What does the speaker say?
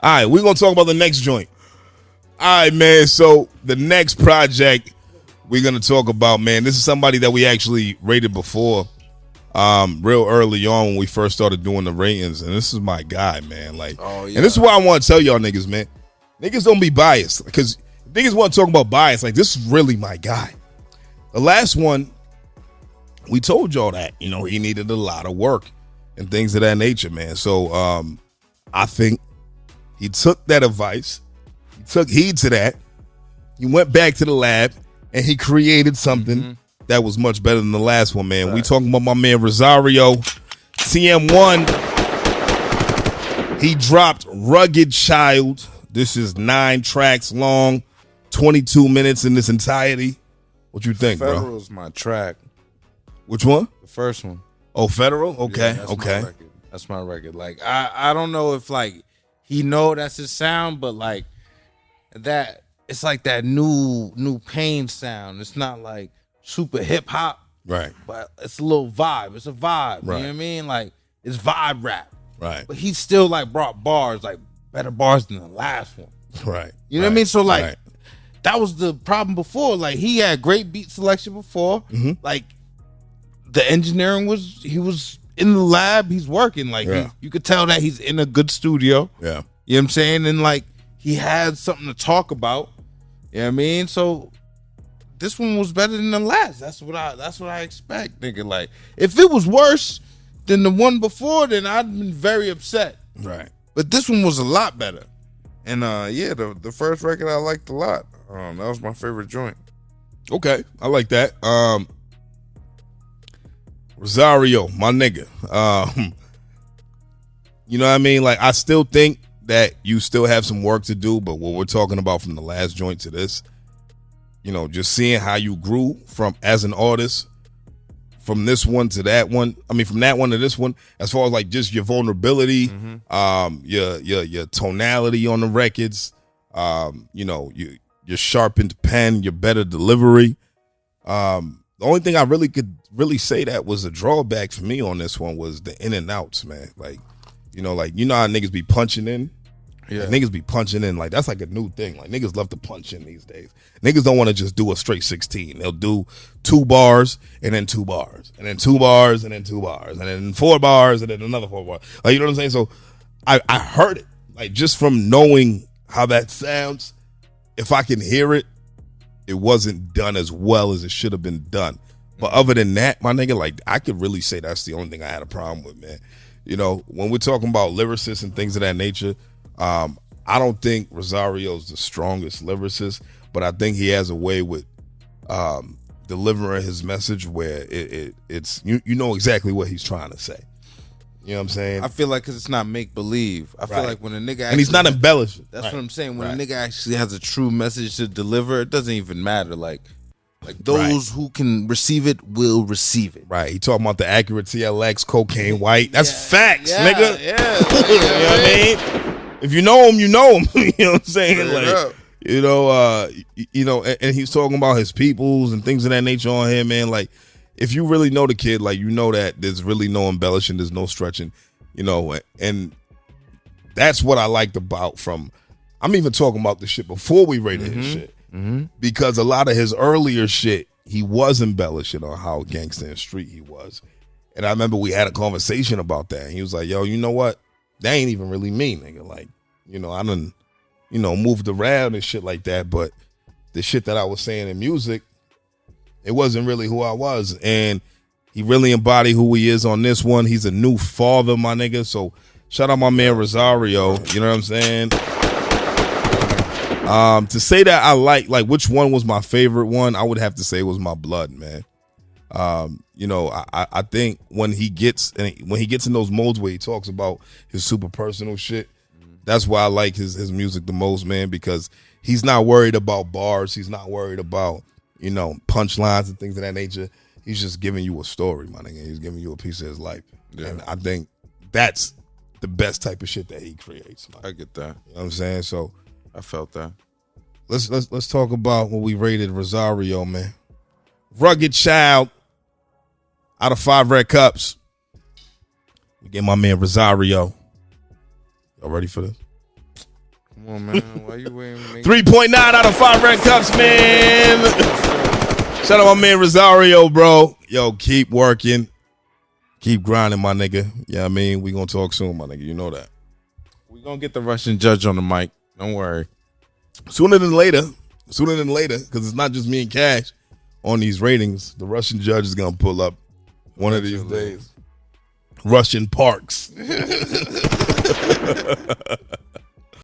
All right, we're going to talk about the next joint. All right, man. So the next project we're going to talk about, man, this is somebody that we actually rated before real early on when we first started doing the ratings. And this is my guy, man. Like, And this is what I want to tell y'all niggas, man. Niggas don't be biased because niggas want to talk about bias. Like, this is really my guy. The last one, we told y'all that, you know, he needed a lot of work and things of that nature, man. So I think he took that advice. He took heed to that. He went back to the lab and he created something that was much better than the last one, man. Right. We talking about my man Rozario TM1. He dropped Rugged Child. This is 9 tracks long, 22 minutes in its entirety. What you think, bro? Federal's my track. Which one? The first one. Oh, Federal? Okay, yeah, okay. That's my record. Like, I don't know if, like, he know that's his sound, but, like, that, it's like that new Pain sound. It's not, like, super hip-hop. Right. But it's a little vibe. It's a vibe. Right. You know what I mean? Like, it's vibe rap. Right. But he still, like, brought bars, like, better bars than the last one. Right. You know what I mean? So, like, that was the problem before. Like, he had great beat selection before. Like, the engineering he was in the lab. He's working. Like, you could tell that he's in a good studio. Yeah. You know what I'm saying? And, like, he had something to talk about. You know what I mean? So, this one was better than the last. That's what I expect, nigga. Like, if it was worse than the one before, then I'd been very upset. Right. But this one was a lot better. And the first record I liked a lot. That was my favorite joint. Okay, I like that. Rozario, my nigga. You know what I mean? Like, I still think that you still have some work to do, but what we're talking about from the last joint to this, you know, just seeing how you grew from as an artist from this one to that one. I mean, from that one to this one, as far as like just your vulnerability, your tonality on the records, you know, your sharpened pen, your better delivery. The only thing I really could say that was a drawback for me on this one was the in and outs, man. Like, you know how niggas be punching in? Yeah. Like, niggas be punching in. Like, that's like a new thing. Like, niggas love to punch in these days. Niggas don't want to just do a straight 16. They'll do 2 bars and then 2 bars and then 2 bars and then 2 bars and then 4 bars and then another 4 bars. Like, you know what I'm saying? So I heard it. Like, just from knowing how that sounds, if I can hear it, it wasn't done as well as it should have been done. But other than that, my nigga, like, I could really say that's the only thing I had a problem with, man. You know, when we're talking about lyricists and things of that nature, I don't think Rosario's the strongest lyricist, but I think he has a way with delivering his message where it's you know exactly what he's trying to say. You know what I'm saying? I feel like because it's not make believe. I feel like when a nigga actually, and he's not embellishing. That's what I'm saying. When a nigga actually has a true message to deliver, it doesn't even matter. Like those who can receive it will receive it. Right. He talking about the Acura TLX, cocaine white. That's facts, nigga. Yeah. You know what I mean? If you know him, you know him. You know what I'm saying? Like, you know, and he's talking about his peoples and things of that nature on here, man. Like, if you really know the kid, like, you know that there's really no embellishing, there's no stretching, you know, and that's what I liked about I'm even talking about the shit before we rated his shit. Because a lot of his earlier shit, he was embellishing on how gangsta and street he was. And I remember we had a conversation about that. And he was like, yo, you know what? That ain't even really me, nigga. Like, you know, I done, you know, moved around and shit like that. But the shit that I was saying in music, it wasn't really who I was. And he really embodied who he is on this one. He's a new father, my nigga. So shout out my man Rozario. You know what I'm saying? To say that I like which one was my favorite one, I would have to say it was My Blood, man. You know, I think when he gets in those modes where he talks about his super personal shit, that's why I like his music the most, man, because he's not worried about bars. He's not worried about, you know, punchlines and things of that nature. He's just giving you a story, my nigga. He's giving you a piece of his life. Yeah. And I think that's the best type of shit that he creates. Man. I get that. You know what I'm saying? So I felt that. Let's talk about what we rated Rozario, man. Rugged Child out of 5 red cups. We get my man Rozario. Y'all ready for this? Come on, man. Why you waiting? 3.9 out of 5 red cups, man. Shout out my man Rozario, bro. Yo, keep working. Keep grinding, my nigga. Yeah, I mean, we gonna talk soon, my nigga. You know that. We gonna get the Russian judge on the mic. Don't worry. Sooner than later, because it's not just me and Cash on these ratings. The Russian judge is gonna pull up one of these days. Russian Parks.